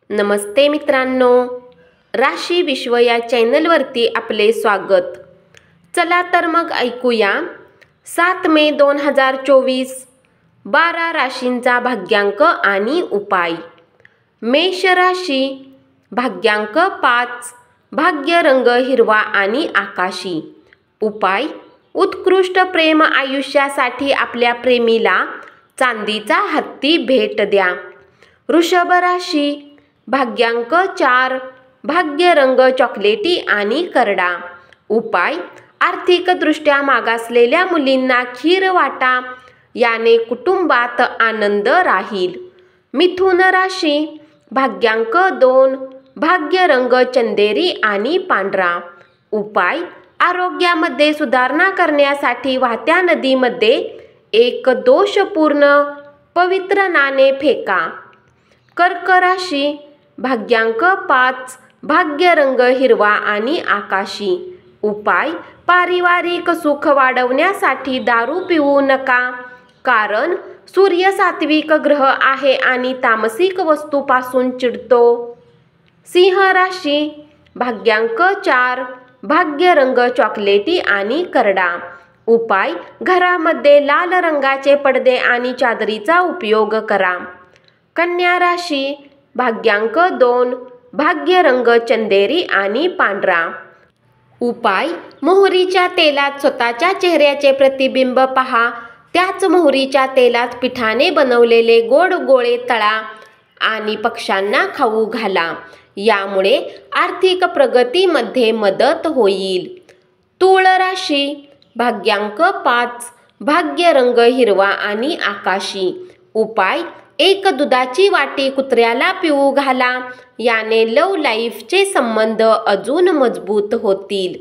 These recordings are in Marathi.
नमस्ते मित्रांनो, राशी विश्व या चॅनलवरती आपले स्वागत। चला तर मग ऐकूया 7 मे 2024 12 राशींचा भाग्यांक आणि उपाय। मेष राशी, भाग्यांक 5, भाग्य रंग हिरवा आणि आकाशी। उपाय: उत्कृष्ट प्रेम आयुष्यासाठी आपल्या प्रेमीला चांदीचा हत्ती भेट द्या। वृषभ राशी, भाग्यांक 4, भाग्य रंग चॉकलेटी आणि करडा। उपाय: आर्थिकदृष्ट्या मागासलेल्या मुलींना खीर वाटा, याने कुटुंबात आनंद राहील। मिथुन राशी, भाग्यांक 2, भाग्य रंग चंदेरी आणि पांढरा। उपाय: आरोग्यामध्ये सुधारणा करण्यासाठी वाहत्या नदीमध्ये एक दोषपूर्ण पवित्र नाणे फेका। कर्क राशी, भाग्यांक 5, भाग्य रंग हिरवा आणि आकाशी। उपाय: पारिवारिक सुख वाढवण्यासाठी दारू पिऊ नका, कारण सूर्य सात्विक ग्रह आहे आणि तामसिक वस्तूपासून चिडतो। सिंह राशी, भाग्यांक 4, भाग्य रंग चॉकलेटी आणि करडा। उपाय: घरामध्ये लाल रंगाचे पडदे आणि चादरीचा उपयोग करा। कन्या राशी, भाग्यांक 2, भाग्य रंग चंदेरी आणि पांढरा। उपाय: मोहरीच्या तेलात स्वतःच्या चेहऱ्याचे प्रतिबिंब पहा, त्याच मोहरीच्या तेलात पिठाने बनवलेले गोड गोळे तळा आणि पक्ष्यांना खाऊ घाला, यामुळे आर्थिक प्रगतीमध्ये मदत होईल। तूळ राशी, भाग्यांक 5, भाग्य रंग हिरवा आणि आकाशी। उपाय: एक दुधाची वाटी कुत्र्याला पिऊ घाला, याने लव्ह लाईफचे संबंध अजून मजबूत होतील।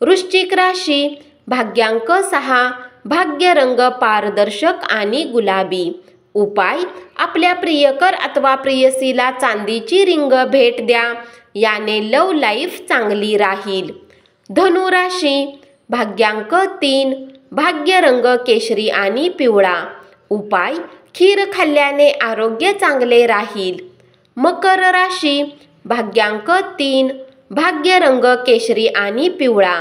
वृश्चिक राशी, भाग्यांक 6, भाग्य रंग पारदर्शक आणि गुलाबी। उपाय: आपल्या प्रियकर अथवा प्रियसीला चांदीची रिंग भेट द्या, याने लव्ह लाईफ चांगली राहील। धनु राशी, भाग्यांक 3, भाग्य रंग केशरी आणि पिवळा। उपाय: खीर खाल्ल्याने आरोग्य चांगले राहील। मकर राशी, भाग्यांक 3, भाग्य रंग केशरी आणि पिवळा।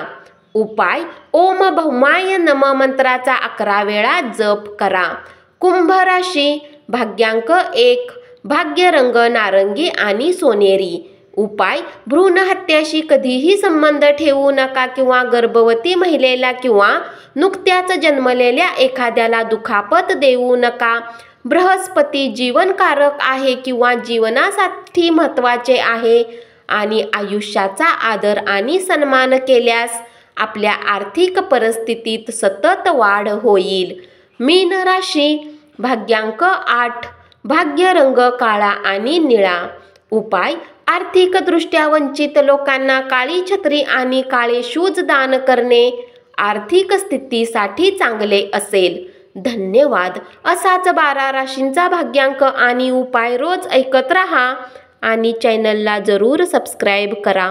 उपाय: ओम भौमाय नमः मंत्राचा 11 वेळा जप करा। कुंभ राशी, भाग्यांक 1, भाग्य रंग नारंगी आणि सोनेरी। उपाय: भ्रूण हत्याशी कधीही संबंध ठेवू नका किंवा गर्भवती महिलेला किंवा नुकत्याच जन्मलेल्या एखाद्याला दुखापत देऊ नका। बृहस्पती जीवनकारक आहे किंवा जीवनासाठी महत्त्वाचे आहे आणि आयुष्याचा आदर आणि सन्मान केल्यास आपल्या आर्थिक परिस्थितीत सतत वाढ होईल। मीन राशी, भाग्यांक 8, भाग्य रंग काळा आणि निळा। उपाय: आर्थिकदृष्ट्या वंचित लोकांना काळी छत्री आणि काळे शूज दान करणे आर्थिक स्थितीसाठी चांगले असेल। धन्यवाद। असाच 12 राशींचा भाग्यांक आणि उपाय रोज ऐकत रहा आणि चॅनलला जरूर सबस्क्राईब करा।